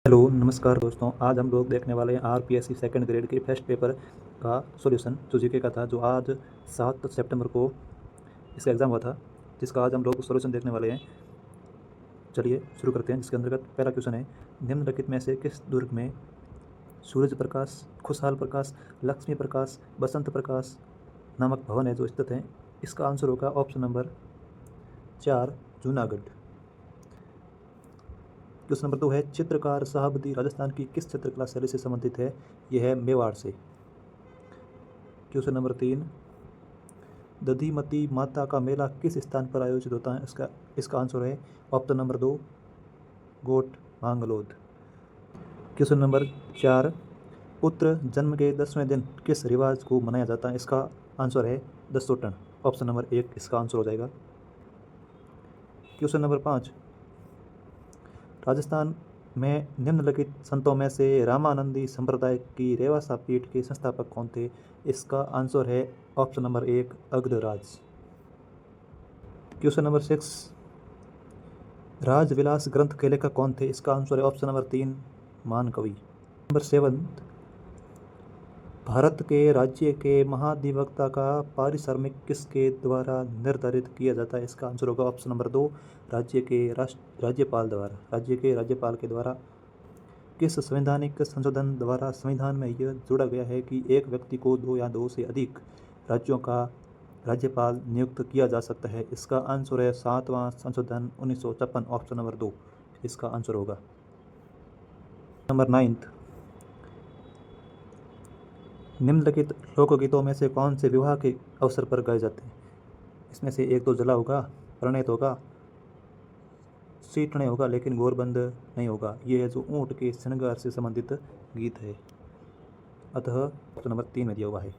Hello नमस्कार दोस्तों, आज हम लोग देखने वाले हैं आरपीएससी सेकंड ग्रेड के फर्स्ट पेपर का सॉल्यूशन जो जीके का था, जो आज 7 सितंबर को इसका एग्ज़ाम हुआ था, जिसका आज हम लोग सॉल्यूशन देखने वाले हैं। चलिए शुरू करते हैं। जिसके अंतर्गत पहला क्वेश्चन है, निम्नलिखित में से किस दुर्ग में सूरज प्रकाश, खुशहाल प्रकाश, लक्ष्मी प्रकाश, बसंत प्रकाश नामक भवन है जो स्थित है? इसका आंसर होगा option number 4, Junagadh. Question number 2 है, चित्रकार शाहाबुद्दीन राजस्थान की किस चित्रकला शैली से संबंधित है? यह है मेवाड़ से। क्वेश्चन नंबर 3, दधिमती माता का मेला किस स्थान पर आयोजित होता है? इसका आंसर है ऑप्शन नंबर 2, गोट मांगलोद। क्वेश्चन नंबर 4, पुत्र जन्म के 10वें दिन किस रिवाज को मनाया जाता है? इसका आंसर है दस्तोटन। ऑप्शन नंबर 1 इसका आंसर हो जाएगा। क्वेश्चन नंबर 5, राजस्थान में निम्नलिखित संतों में से रामानंदी संप्रदाय की रेवासा पीठ के संस्थापक कौन थे? इसका आंसर है option number 1, Agraraj. Question number 6, Rajvilas ग्रंथ के लेखक कौन थे? इसका आंसर है option number 3, Mankavi. Number 7, Bharat के राज्य के महाधिवक्ता का पारिश्रमिक किसके द्वारा निर्धारित किया जाता है? इसका आंसर होगा ऑप्शन नंबर 2, राज्य के राज्यपाल के द्वारा। किस संवैधानिक संशोधन द्वारा संविधान में यह जोड़ा गया है कि एक व्यक्ति को 2 या 2 से अधिक राज्यों का राज्यपाल नियुक्त किया जा सकता है? इसका आंसर है 7वां संशोधन 1956, ऑप्शन नंबर 2 इसका आंसर होगा। नंबर 9, निम्नलिखित लोकगीतों में से कौन से विवाह के अवसर पर गाए जाते हैं? इसमें से एक तो जला होगा, प्रणय होगा, सीटने होगा, लेकिन गोरबंद नहीं होगा। ये है जो ऊँट के श्रृंगार से संबंधित गीत है, अतः ऑप्शन नंबर 3 में दिया हुआ है।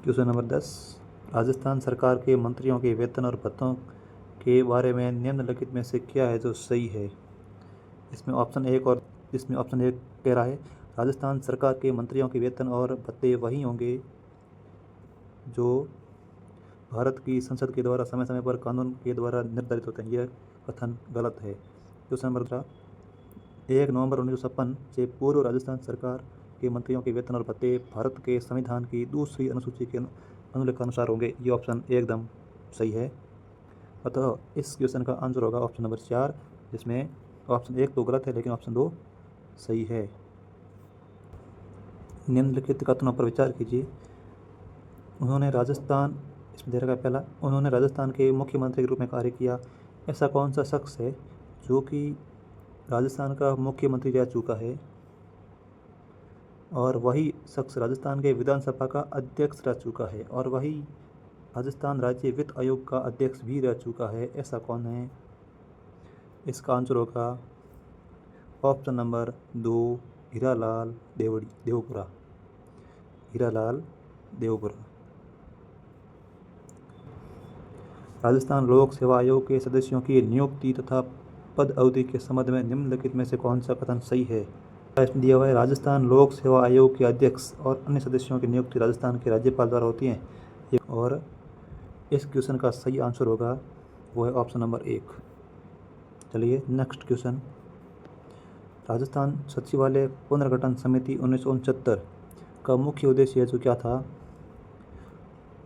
क्वेश्चन नंबर 10, राजस्थान सरकार के मंत्रियों के वेतन और भत्तों के बारे में निम्नलिखित में से क्या है जो सही है? इसमें ऑप्शन 1 कह रहा है, राजस्थान सरकार के मंत्रियों के वेतन और भत्ते वही होंगे जो भारत की संसद के द्वारा समय समय पर कानून के द्वारा निर्धारित होते हैं। यह कथन गलत है। क्वेश्चन नंबर 13, 1 नवंबर 1956 से पूर्व राजस्थान सरकार के मंत्रियों के वेतन और भत्ते भारत के संविधान की दूसरी अनुसूची के अनुलेख अनुसार होंगे। ये ऑप्शन एकदम सही है, अतः इस क्वेश्चन का आंसर होगा ऑप्शन नंबर 4, जिसमें ऑप्शन 1 तो गलत है लेकिन ऑप्शन 2 सही है। निम्नलिखित कथनों पर विचार कीजिए। उन्होंने राजस्थान के मुख्यमंत्री के रूप में कार्य किया। ऐसा कौन सा शख्स है जो कि राजस्थान का मुख्यमंत्री रह चुका है और वही शख्स राजस्थान के विधानसभा का अध्यक्ष रह चुका है और वही राजस्थान राज्य वित्त आयोग का अध्यक्ष भी रह चुका है? ऐसा कौन है? इसका आंसर होगा ऑप्शन नंबर 2, हीरालाल देवपुरा। राजस्थान लोक सेवा आयोग के सदस्यों की नियुक्ति तथा पद अवधि के संबंध में निम्नलिखित में से कौन सा कथन सही है? इसमें दिया हुआ है, राजस्थान लोक सेवा आयोग के अध्यक्ष और अन्य सदस्यों की नियुक्ति राजस्थान के राज्यपाल द्वारा होती है। और इस क्वेश्चन का सही आंसर होगा वो है ऑप्शन नंबर 1। चलिए नेक्स्ट क्वेश्चन, राजस्थान सचिवालय पुनर्गठन समिति 1969 का मुख्य उद्देश्य जो क्या था?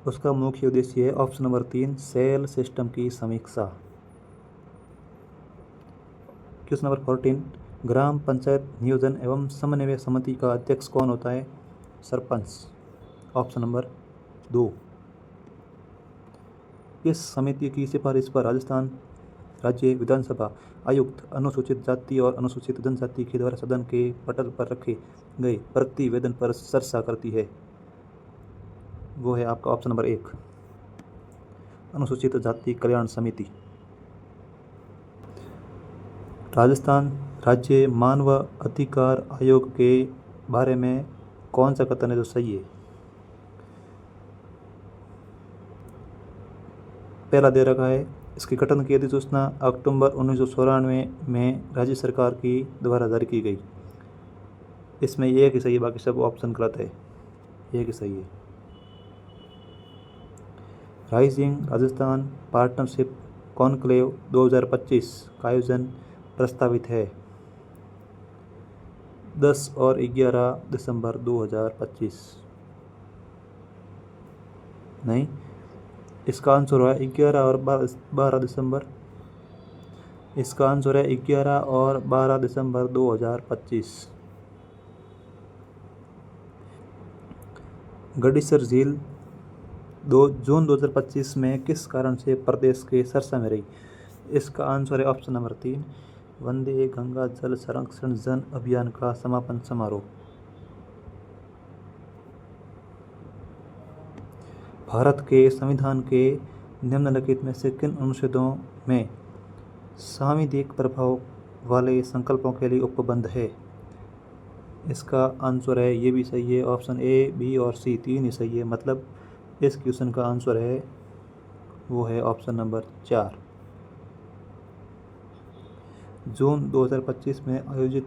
उसका मुख्य उद्देश्य है ऑप्शन नंबर 3, सेल सिस्टम की समीक्षा। क्वेश्चन नंबर 14, ग्राम पंचायत नियोजन एवं समन्वय समिति का अध्यक्ष कौन होता है? सरपंच। Option number 2। इस समिति की सिफारिश पर राजस्थान राज्य विधानसभा आयुक्त अनुसूचित जाति और अनुसूचित जनजाति के द्वारा सदन के पटल पर रखे गए प्रतिवेदन पर चर्चा करती है। वो है आपका ऑप्शन नंबर 1, अनुसूचित जाति कल्याण समिति। राजस्थान राज्य मानव अधिकार आयोग के बारे में कौन सा कथन है जो सही है? पहला दे रखा है, इसके गठन की अधिसूचना अक्टूबर 1994 में राज्य सरकार की द्वारा जारी की गई। इसमें एक ही सही है, बाकी सब ऑप्शन गलत है। एक ही सही है। राइजिंग राजस्थान पार्टनरशिप कॉन्क्लेव 2025 का आयोजन प्रस्तावित है? 10 और 11 दिसंबर 2025। नहीं, इसका आंसर है 11 और 12 दिसंबर। इसका आंसर है 11 और 12 दिसंबर 2025। गडीसर झील जून 2025 में किस कारण से प्रदेश के सरसा में रही? इसका आंसर है ऑप्शन नंबर 3, वंदे गंगा जल संरक्षण जन अभियान का समापन समारोह। भारत के संविधान के निम्नलिखित में से किन अनुच्छेदों में सांविधिक प्रभाव वाले संकल्पों के लिए उपबंध है? इसका आंसर है, ये भी सही है, ऑप्शन ए, बी और सी तीन ही सही है। मतलब इस क्वेश्चन का आंसर है वो है ऑप्शन नंबर 4। जून 2025 में आयोजित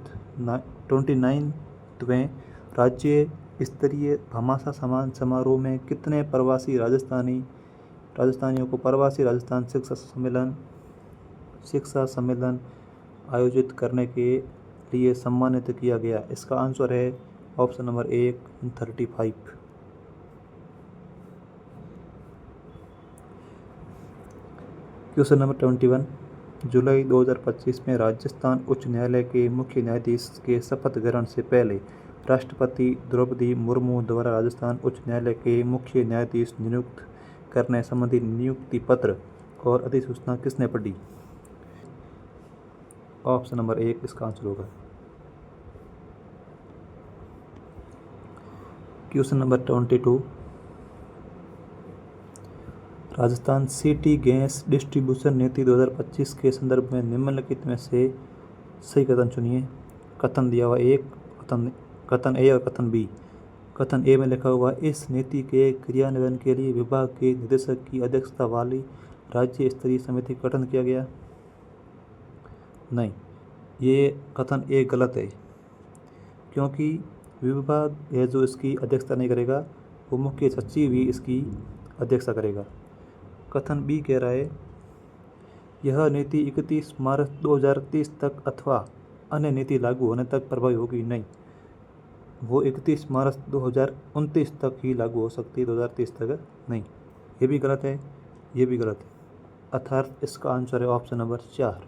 29वें राज्य स्तरीय भामाशाह सम्मान समारोह में कितने प्रवासी राजस्थानियों को प्रवासी राजस्थान शिक्षा सम्मेलन आयोजित करने के लिए सम्मानित किया गया? इसका आंसर है ऑप्शन नंबर 1, 35। क्वेश्चन नंबर 21, जुलाई 2025 में राजस्थान उच्च न्यायालय के मुख्य न्यायाधीश के शपथ ग्रहण से पहले राष्ट्रपति द्रौपदी मुर्मू द्वारा राजस्थान उच्च न्यायालय के मुख्य न्यायाधीश नियुक्त करने संबंधी नियुक्ति पत्र और अधिसूचना किसने पढ़ी? ऑप्शन नंबर 1 इसका आंसर होगा। Question number 22, Rajasthan city gas distribution नीति 2025 के संदर्भ में निम्नलिखित में से सही कथन चुनिए। कथन दिया हुआ 1, कथन ए और कथन बी। कथन ए में लिखा हुआ, इस नीति के क्रियान्वयन के लिए विभाग के निदेशक की अध्यक्षता वाली राज्य स्तरीय समिति का गठन किया गया। नहीं, ये कथन ए गलत है, क्योंकि विभाग है जो इसकी अध्यक्षता नहीं करेगा, वो मुख्य सचिव ही इसकी अध्यक्षता करेगा। कथन बी कह रहा है, यह नीति 31 मार्च 2030 तक अथवा अन्य नीति लागू होने तक प्रभावी होगी। नहीं, वो 31 मार्च 2029 तक ही लागू हो सकती है, 2030 तक नहीं। ये भी गलत है, ये भी गलत है। अर्थात इसका आंसर है ऑप्शन नंबर 4।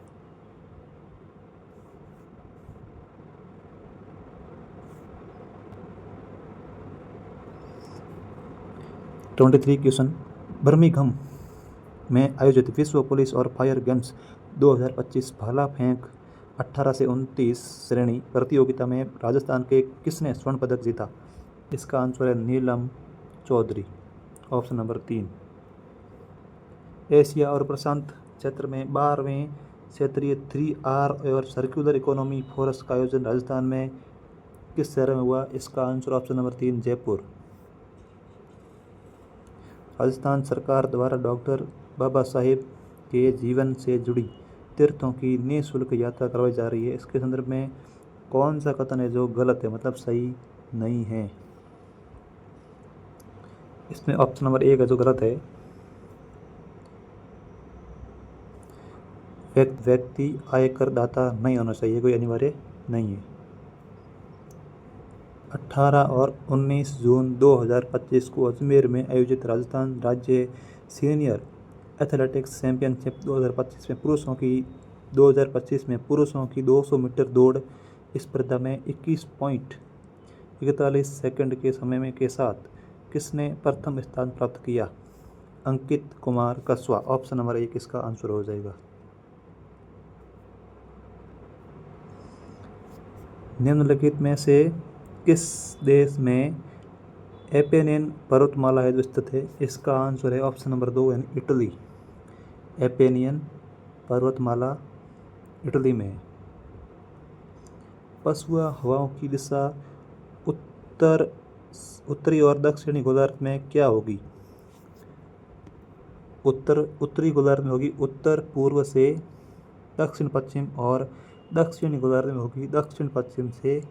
क्वेश्चन, बर्मिंघम में आयोजित विश्व पुलिस और फायर गेम्स 2025 भाला फेंक 18 से 29 श्रेणी प्रतियोगिता में राजस्थान के किसने स्वर्ण पदक जीता? इसका आंसर है Neelam Chaudhary, option number 3। Asia और प्रशांत क्षेत्र में 12वें क्षेत्रीय 3R और सर्कुलर इकोनॉमी फोरम का आयोजन राजस्थान में किस शहर में हुआ? इसका answer option number 3, Jaipur. Rajasthan सरकार द्वारा डॉक्टर बाबा साहेब के जीवन से जुड़ी तीर्थों की निःशुल्क यात्रा करवाई जा रही है। इसके संदर्भ में कौन सा कथन है जो गलत है, मतलब सही नहीं है? इसमें ऑप्शन नंबर 1 है जो गलत है, व्यक्ति आयकर दाता नहीं होना चाहिए, कोई अनिवार्य नहीं है। 18 और 19 जून 2025 को अजमेर में आयोजित राजस्थान राज्य सीनियर एथलेटिक्स चैंपियनशिप 2025 में पुरुषों की 200 मीटर दौड़ स्पर्धा में 21.41 सेकंड के समय के साथ किसने प्रथम स्थान प्राप्त किया? अंकित कुमार कस्वा, ऑप्शन नंबर 1 इसका आंसर हो जाएगा। निम्नलिखित में से किस देश में एपेनियन पर्वतमाला है जो स्थित है? इसका आंसर है ऑप्शन नंबर 2 यानी इटली। एपेनियन पर्वतमाला इटली में है। पछुआ हवाओं की दिशा उत्तरी और दक्षिणी गोलार्ध में क्या होगी? उत्तरी गोलार्ध में होगी उत्तर पूर्व से दक्षिण पश्चिम और दक्षिणी गोलार्ध में होगी दक्षिण पश्चिम से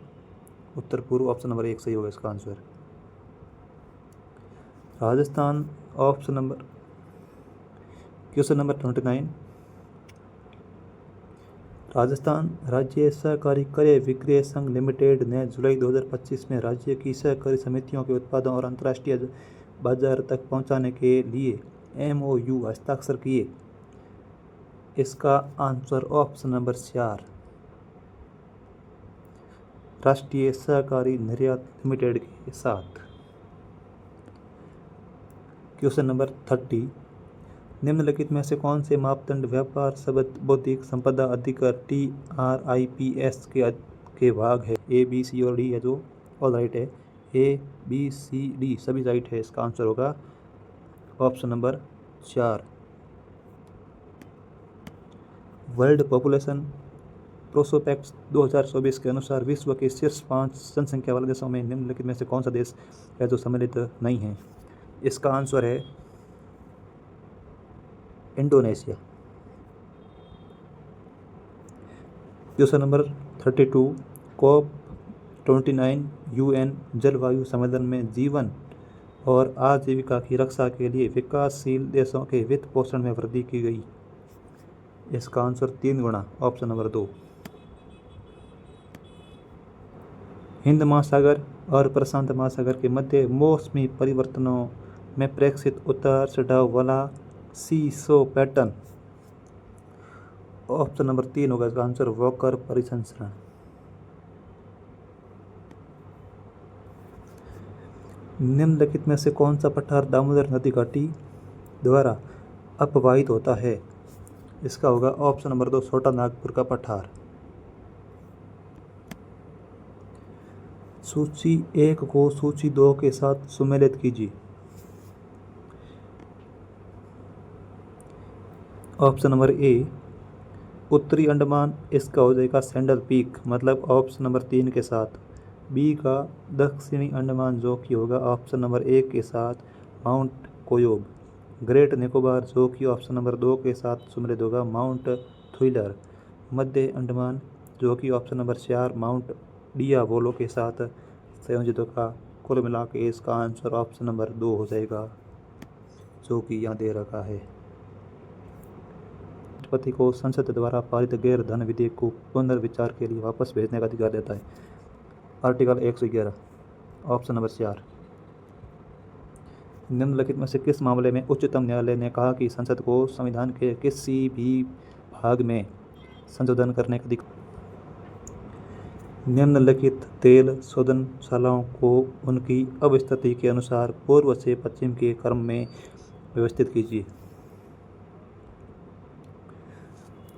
उत्तर पूर्व। ऑप्शन नंबर 1 सही होगा इसका answer. Rajasthan question number 29, Rajasthan राज्य सहकारी क्रय विक्रय संघ लिमिटेड ने जुलाई 2025 में राज्य की सहकारी समितियों के उत्पादों और अंतर्राष्ट्रीय बाजार तक पहुंचाने के लिए MOU हस्ताक्षर किए। इसका आंसर ऑप्शन नंबर 4 राष्ट्रीय सहकारी निर्यात लिमिटेड के साथ। क्वेश्चन नंबर 30, निम्नलिखित में से कौन से मापदंड व्यापार शब्द बौद्धिक संपदा अधिकार TRIPS के भाग है? A, B, C और D है जो ऑल राइट है। A, B, C, D सभी राइट है। इसका आंसर होगा option number 4। World population prospects 2024 के अनुसार विश्व के शीर्ष 5 जनसंख्या वाले देशों में निम्नलिखित में से कौन सा देश है जो सम्मिलित नहीं है? इसका आंसर है Indonesia. Question number 32, COP29 UN जलवायु सम्मेलन में जीवन और आजीविका की रक्षा के लिए विकासशील देशों के वित्त पोषण में वृद्धि की गई। इसका आंसर 3 गुना, ऑप्शन नंबर 2। हिंद महासागर और प्रशांत महासागर के मध्य मौसमी परिवर्तनों में प्रेक्षित उतार चढ़ाव वाला सीसो पैटर्न, ऑप्शन नंबर 3 होगा इसका आंसर, वॉकर परिसंचरण। निम्नलिखित में से कौन सा पठार दामोदर नदी घाटी द्वारा अपवाहित होता है? इसका होगा ऑप्शन नंबर 2 छोटा नागपुर का पठार। सूची 1 को सूची 2 के साथ सुमेलित कीजिए। ऑप्शन नंबर ए उत्तरी अंडमान, इसका हो जाएगा सैंडल पीक, मतलब ऑप्शन नंबर 3 के साथ। बी का दक्षिणी अंडमान जो कि होगा ऑप्शन नंबर 1 के साथ माउंट कोयोब। ग्रेट निकोबार जो कि ऑप्शन नंबर 2 के साथ सुमेलित होगा माउंट थ्रिलर। मध्य अंडमान जो कि ऑप्शन नंबर 4 माउंट डियावोलो के साथ संयोजित होगा। कुल मिला के इसका आंसर ऑप्शन नंबर 2 हो जाएगा जो कि यहाँ दे रखा है। राष्ट्रपति को संसद द्वारा पारित गैर धन विधेयक को पुनर्विचार के लिए वापस भेजने का अधिकार देता है। Article 111, option number 4। निम्नलिखित में से किस मामले में उच्चतम न्यायालय ने कहा कि संसद को संविधान के किसी भी भाग में संशोधन करने का अधिकार? निम्नलिखित तेल शोधनशालाओं को उनकी अवस्थिति के अनुसार पूर्व से पश्चिम के क्रम में व्यवस्थित कीजिए।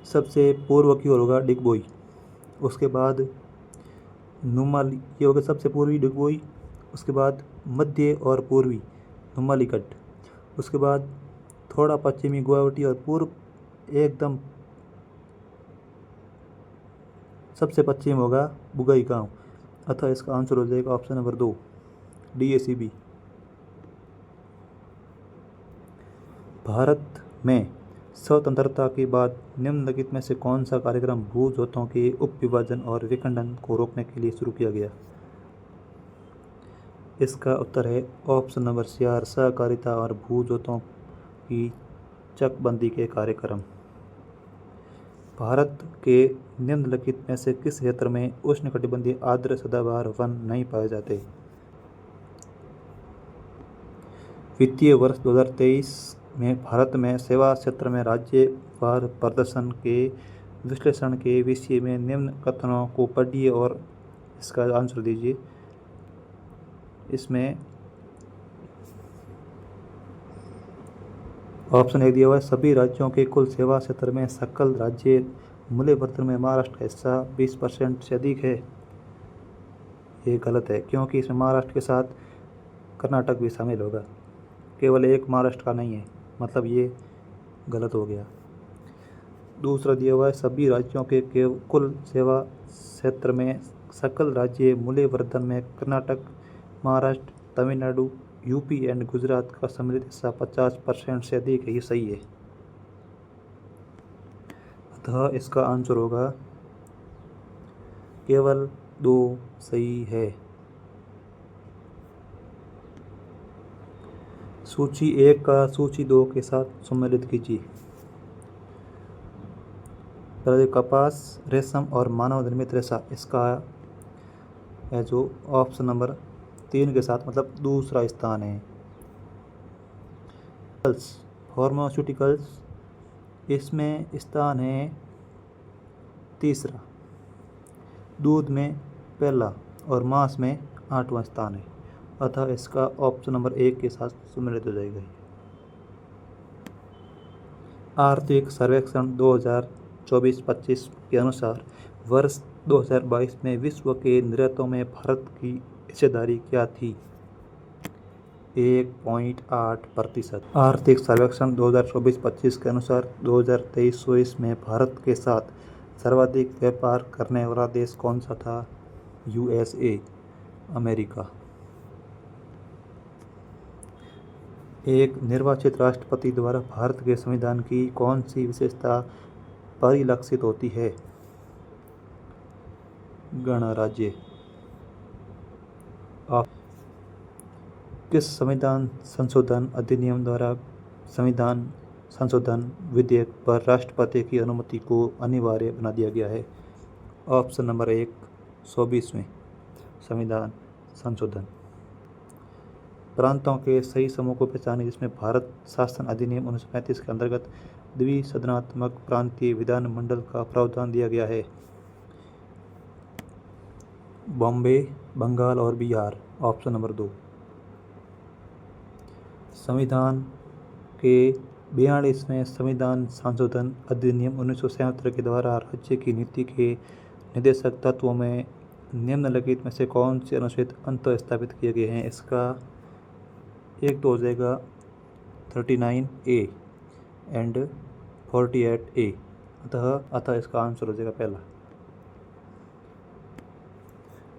सबसे पूर्व की ओर होगा डिगबोई, उसके बाद नुमाली, ये होगा सबसे पूर्वी डिगबोई, उसके बाद मध्य और पूर्वी नुमालीगढ़, उसके बाद थोड़ा पश्चिमी गुवाहाटी और पूर्व एकदम सबसे पश्चिम होगा बुगाई गांव। अतः इसका आंसर हो जाएगा ऑप्शन नंबर 2 DACB। भारत में स्वतंत्रता के बाद निम्नलिखित में से कौन सा कार्यक्रम भूजोतों के उपविभाजन और विखंडन को रोकने के लिए शुरू किया गया? इसका उत्तर है ऑप्शन नंबर 4 सहकारिता और भूजोतों की चकबंदी के कार्यक्रम। भारत के निम्नलिखित में से किस क्षेत्र में उष्णकटिबंधीय आर्द्र सदाबहार वन नहीं पाए जाते? वित्तीय वर्ष 2023 में भारत में सेवा क्षेत्र में राज्यवार प्रदर्शन के विश्लेषण के विषय में निम्न कथनों को पढ़िए और इसका आंसर दीजिए। इसमें ऑप्शन 1 दिया हुआ है, सभी राज्यों के कुल सेवा क्षेत्र में सकल राज्य मूल्यवर्धन में महाराष्ट्र का हिस्सा 20% से अधिक है। ये गलत है क्योंकि इसमें महाराष्ट्र के साथ कर्नाटक भी शामिल होगा, केवल एक महाराष्ट्र का नहीं है, मतलब ये गलत हो गया। दूसरा दिया हुआ है, सभी राज्यों के कुल सेवा क्षेत्र में सकल राज्य मूल्यवर्धन में कर्नाटक, महाराष्ट्र, तमिलनाडु, यूपी एंड गुजरात का सम्मिलित हिस्सा 50% से अधिक है। ये सही है, अतः इसका आंसर होगा केवल 2 सही है। सूची 1 का सूची 2 के साथ सम्मिलित कीजिए। पहले कपास, रेशम और मानव निर्मित रेशा, इसका है जो ऑप्शन नंबर 3 के साथ मतलब दूसरा स्थान है। फार्मास्यूटिकल्स, इसमें स्थान है तीसरा। दूध में पहला और मांस में 8वां स्थान है, अतः इसका ऑप्शन नंबर 1 के साथ सम्मिलित हो जाएगा। आर्थिक सर्वेक्षण 2024-25 के अनुसार वर्ष 2022 में विश्व के निर्यातों में भारत की हिस्सेदारी क्या थी? 1.8%। आर्थिक सर्वेक्षण 2024-25 के अनुसार 2023-24 में भारत के साथ सर्वाधिक व्यापार करने वाला देश कौन सा था? USA, America. एक निर्वाचित राष्ट्रपति द्वारा भारत के संविधान की कौन सी विशेषता परिलक्षित होती है? गणराज्य। किस संविधान संशोधन अधिनियम द्वारा संविधान संशोधन विधेयक पर राष्ट्रपति की अनुमति को अनिवार्य बना दिया गया है? ऑप्शन नंबर 1, 24वें संविधान संशोधन। प्रांतों के सही समूह को पहचाने जिसमें भारत शासन अधिनियम 1935 के अंतर्गत द्विसदनात्मक प्रांतीय विधानमंडल का प्रावधान दिया गया है? बॉम्बे, बंगाल और बिहार, ऑप्शन नंबर 2। संविधान के 42वें संविधान संशोधन अधिनियम 1977 के द्वारा राज्य की नीति के निर्देशक तत्वों में निम्नलिखित में से कौन से अनुच्छेद अंततः स्थापित किए गए हैं? इसका एक तो हो जाएगा 39A एंड 48A, अतः इसका आंसर हो जाएगा पहला।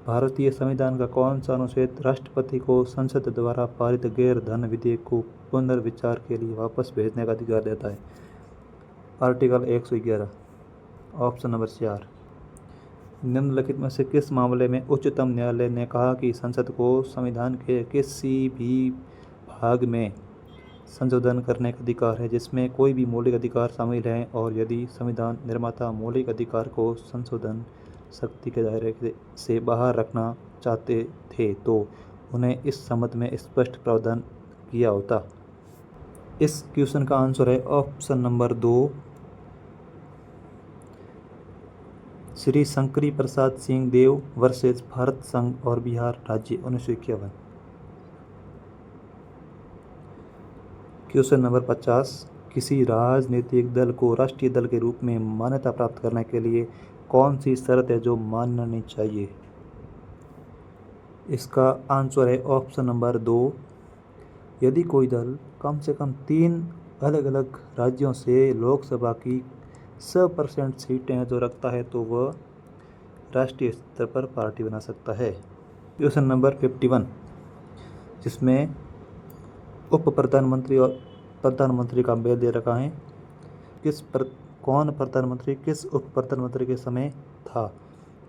भारतीय संविधान का कौन सा अनुच्छेद राष्ट्रपति को संसद द्वारा पारित गैर धन विधेयक को पुनर्विचार के लिए वापस भेजने का अधिकार देता है? Article 111, option number 4। निम्नलिखित में से किस मामले में उच्चतम न्यायालय ने कहा कि संसद को संविधान के किसी भी भाग में संशोधन करने का अधिकार है जिसमें कोई भी मौलिक अधिकार शामिल है, और यदि संविधान निर्माता मौलिक अधिकार को संशोधन शक्ति के दायरे से बाहर रखना चाहते थे तो उन्हें इस संबंध में स्पष्ट प्रावधान किया होता? इस क्वेश्चन का आंसर है ऑप्शन नंबर 2, श्री शंकरी प्रसाद सिंह देव वर्सेस भारत संघ और बिहार राज्य 1951। क्वेश्चन नंबर 50, किसी राजनीतिक दल को राष्ट्रीय दल के रूप में मान्यता प्राप्त करने के लिए कौन सी शर्त है जो माननी चाहिए? इसका आंसर है ऑप्शन नंबर 2, यदि कोई दल कम से कम 3 अलग अलग राज्यों से लोकसभा की 100% सीटें जो रखता है तो वह राष्ट्रीय स्तर पर पार्टी बना सकता है। क्वेश्चन नंबर 51, जिसमें उप प्रधानमंत्री और प्रधानमंत्री का भेद दे रखा है। कौन प्रधानमंत्री किस उप प्रधानमंत्री के समय था?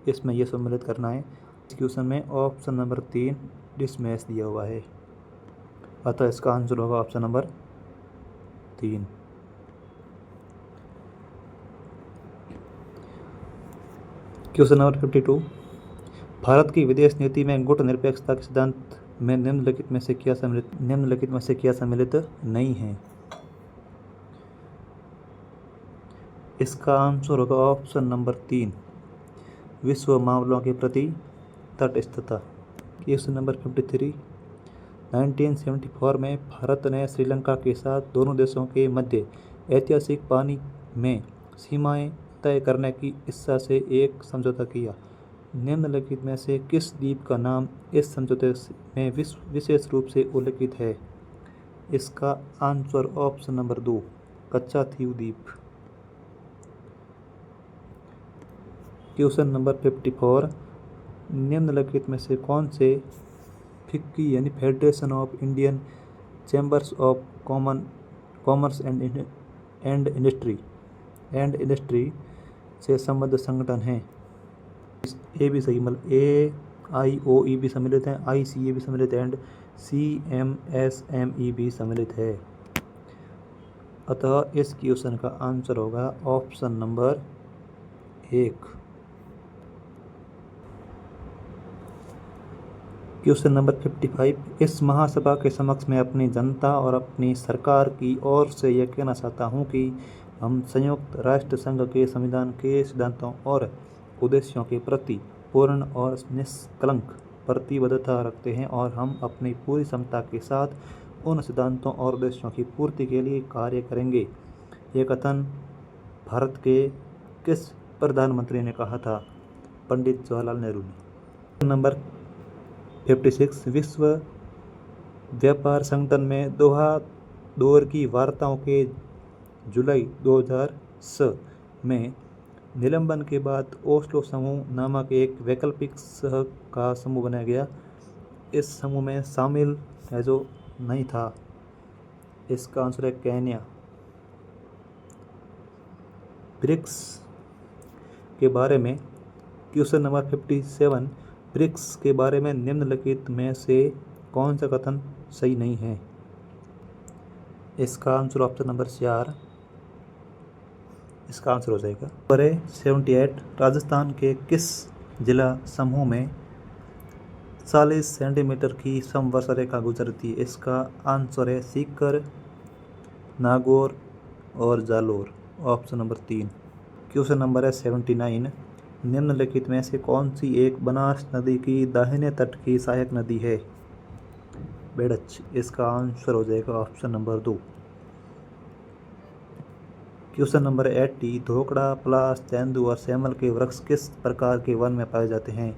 इसमें यह सम्मिलित करना है। इस क्वेश्चन में ऑप्शन नंबर 3 डिसमिस दिया हुआ है, अतः इसका आंसर होगा option number 3। Question number 52, Bharat की विदेश नीति में गुट निरपेक्षता के सिद्धांत में निम्नलिखित में से क्या सम्मिलित नहीं है? इसका आंसर होगा ऑप्शन नंबर 3, विश्व मामलों के प्रति तटस्थता। क्वेश्चन नंबर 53, 1974 में भारत ने श्रीलंका के साथ दोनों देशों के मध्य ऐतिहासिक पानी में सीमाएं तय करने की इच्छा से एक समझौता किया। निम्नलिखित में से किस द्वीप का नाम इस समझौते में विशेष रूप से उल्लेखित है? इसका आंसर ऑप्शन नंबर 2, कच्चाथीव द्वीप। क्वेश्चन नंबर 54, निम्नलिखित में से कौन से फिक्की यानी federation of Indian chambers of commerce and industry से संबद्ध संगठन है? ए भी सही, मतलब AIOE भी सम्मिलित है, ICA भी सम्मिलित है एंड CMSME भी सम्मिलित है, अतः इस क्वेश्चन का आंसर होगा ऑप्शन नंबर 1। Question number 55। इस महासभा के समक्ष मैं अपनी जनता और अपनी सरकार की ओर से यह कहना चाहता हूँ कि हम संयुक्त राष्ट्र संघ के संविधान के सिद्धांतों और उद्देश्यों के प्रति पूर्ण और निष्कलंक प्रतिबद्धता रखते हैं और हम अपनी पूरी क्षमता के साथ उन सिद्धांतों और उद्देश्यों की पूर्ति के लिए कार्य करेंगे। यह कथन भारत के किस प्रधानमंत्री ने कहा था? पंडित जवाहरलाल नेहरू ने। नंबर 56। विश्व व्यापार संगठन में दोहा दौर की वार्ताओं के जुलाई 2006 में निलंबन के बाद ओस्लो समूह नामक एक वैकल्पिक सह का समूह बनाया गया। इस समूह में शामिल है जो नहीं था। इसका आंसर है केन्या। ब्रिक्स के बारे में क्वेश्चन नंबर 57। ब्रिक्स के बारे में निम्नलिखित में से कौन सा कथन सही नहीं है? इसका आंसर ऑप्शन नंबर 4 इसका आंसर हो जाएगा। नंबर 78। राजस्थान के किस जिला समूह में 40 सेंटीमीटर की समवर्षा रेखा गुजरती है? इसका आंसर है सीकर, नागौर और Jalore. Option number 3। Question number है 79। निम्नलिखित में से कौन सी एक बनास नदी की दाहिने तट की सहायक नदी है? बेड़च। इसका आंसर हो जाएगा ऑप्शन नंबर 2। Question number 80। धोकड़ा, पलास, तेंदू और सेमल के वृक्ष किस प्रकार के वन में पाए जाते हैं?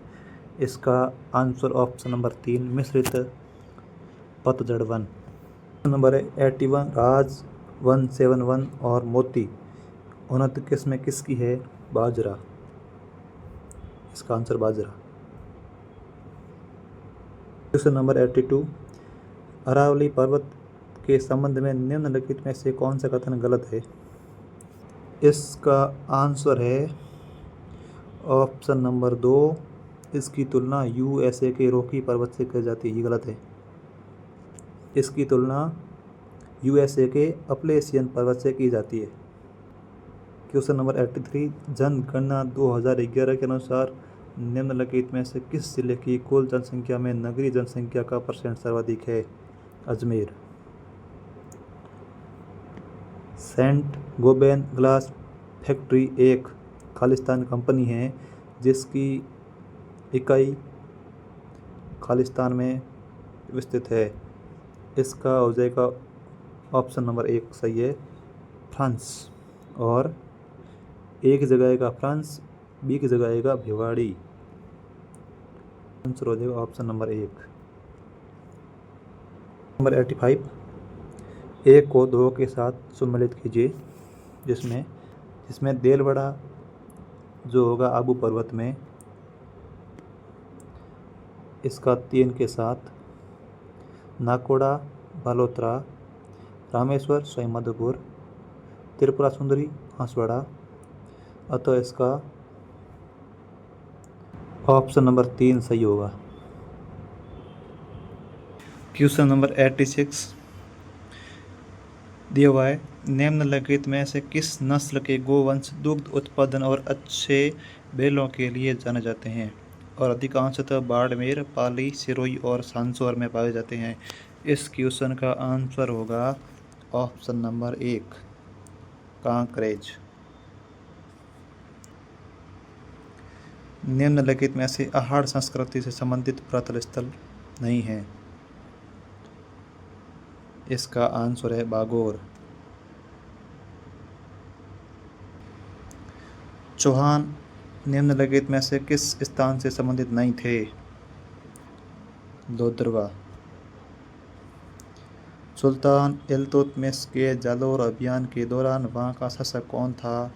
इसका आंसर ऑप्शन नंबर 3 मिश्रित पतझड़ वन। नंबर 81। राज 171 और मोती उन्नत किस्म किसकी है? बाजरा। इसका आंसर बाजरा। Question number 82। अरावली पर्वत के संबंध में निम्नलिखित में से कौन सा कथन गलत है? इसका आंसर है ऑप्शन नंबर 2। इसकी तुलना यूएसए के रॉकी पर्वत से की जाती है। ये गलत है। इसकी तुलना यूएसए के अपलेशियन पर्वत से की जाती है। Question number 83। जनगणना 2011 के अनुसार निम्नलिखित में से किस जिले की कुल जनसंख्या में नगरीय जनसंख्या का परसेंट सर्वाधिक है? Ajmer. Saint Gobain glass factory एक खालिस्तान कंपनी है जिसकी इकाई खालिस्तान में विस्तृत है। इसका हो जाएगा ऑप्शन नंबर 1 सही है, फ्रांस। और ए की जगह आएगा फ्रांस, बी की जगह आएगा भिवाड़ी। आंसर हो जाएगा ऑप्शन नंबर 1। नंबर 85। एक को 2 के साथ सम्मिलित कीजिए जिसमें देलवाड़ा जो होगा आबू पर्वत में, इसका 3 के साथ, नाकोड़ा बालोतरा, रामेश्वर स्वयंमधुपुर, त्रिपुरा सुंदरी हांसवाड़ा। अतः इसका ऑप्शन नंबर 3 सही होगा। क्वेश्चन नंबर 86 दिया हुआ है। निम्नलिखित में से किस नस्ल के गोवंश दुग्ध उत्पादन और अच्छे बैलों के लिए जाने जाते हैं और अधिकांशतः बाड़मेर, पाली, सिरोही और सांसौर में पाए जाते हैं? इस क्वेश्चन का आंसर होगा ऑप्शन नंबर 1 कांकरेज। निम्नलिखित में से आहार संस्कृति से संबंधित प्रतल स्थल नहीं है। इसका आंसर है बागोर। चौहान निम्नलिखित में से किस स्थान से संबंधित नहीं थे? लोदरवा। सुल्तान इल्तुतमिश के जालोर अभियान के दौरान वहां का शासक कौन था?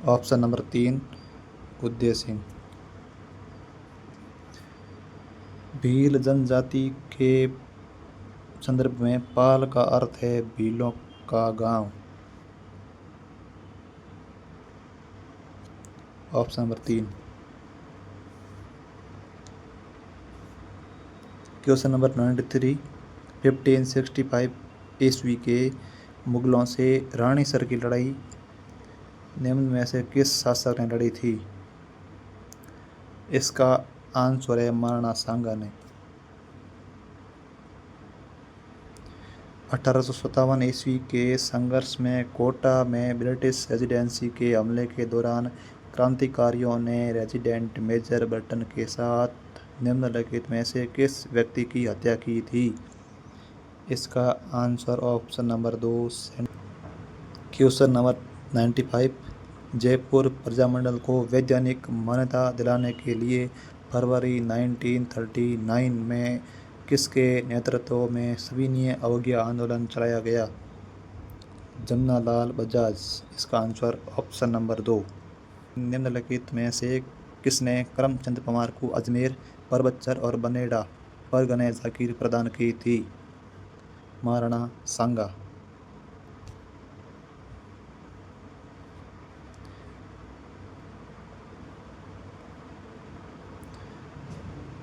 Option number 3 Uday Singh. भील जनजाति के संदर्भ में पाल का अर्थ है भीलों का गांव। Option number 3। Question number 93। 1565 ईस्वी के मुगलों से रानीसर की लड़ाई निम्न में से किस शासक ने लड़ी थी? इसका आंसर है महाराणा सांगा ने। 1857 ईस्वी के संघर्ष में कोटा में ब्रिटिश रेजिडेंसी के हमले के दौरान क्रांतिकारियों ने रेजिडेंट मेजर बर्टन के साथ निम्नलिखित में से किस व्यक्ति की हत्या की थी? इसका answer option number 2 question number 95। Jaipur Prajamandal को वैज्ञानिक मान्यता दिलाने के लिए फरवरी 1939 में किसके नेतृत्व में सविनय अवज्ञा आंदोलन चलाया गया? जमनालाल बजाज। इसका आंसर ऑप्शन नंबर 2। निम्नलिखित में से किसने करमचंद परमार को अजमेर, परबतसर और बनेड़ा परगने जागीर प्रदान की थी? महाराणा सांगा।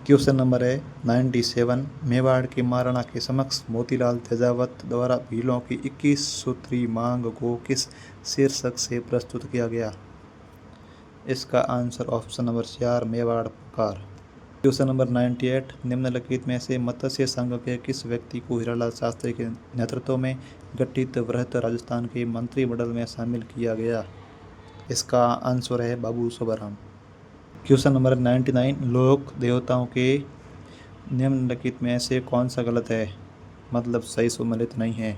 क्वेश्चन नंबर है 97। मेवाड़ के महाराणा के समक्ष मोतीलाल तेजावत द्वारा भीलों की 21 सूत्री मांग को किस शीर्षक से प्रस्तुत किया गया? इसका आंसर ऑप्शन नंबर 4 मेवाड़ पुकार। Question number 98। निम्नलिखित में से मत्स्य संघ के किस व्यक्ति को हीरालाल शास्त्री के नेतृत्व में गठित वृहत राजस्थान के मंत्रिमंडल में शामिल किया गया? इसका आंसर है बाबू सुब्बाराम। Question number 99। लोक देवताओं के निम्नलिखित में से कौन सा गलत है, मतलब सही सम्मिलित नहीं है?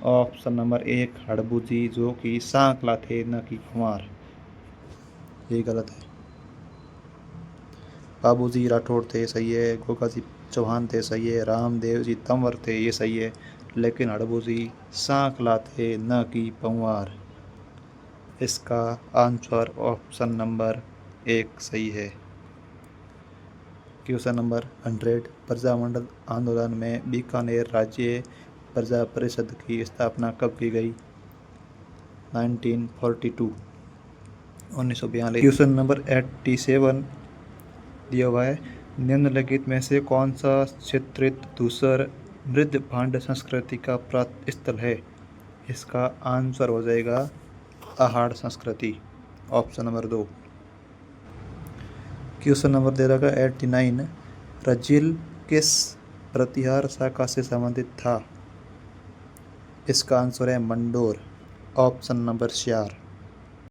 ऑप्शन नंबर 1 हड़बूजी, जो कि सांकला थे न कि कुंवर, ये गलत है। बाबूजी राठौड़ थे, सही है। गोगाजी चौहान थे, सही है। रामदेव जी तंवर थे, ये सही है। लेकिन हड़बूजी सांकला थे न कि पंवार। इसका आंसर ऑप्शन नंबर 1 सही है। Question number 100। प्रजामंडल आंदोलन में बीकानेर राज्य प्रजा परिषद की स्थापना कब की गई? 1942 1942। क्वेश्चन नंबर 87 दिया हुआ है। निम्नलिखित में से कौन सा चित्रित धूसर मृद भांड संस्कृति का प्राप्त स्थल है? इसका आंसर हो जाएगा आहाड़ संस्कृति, ऑप्शन नंबर 2। क्वेश्चन नंबर दे रखा 89। रजिल किस प्रतिहार शाखा से संबंधित था? इसका आंसर है मंडोर, ऑप्शन नंबर 4।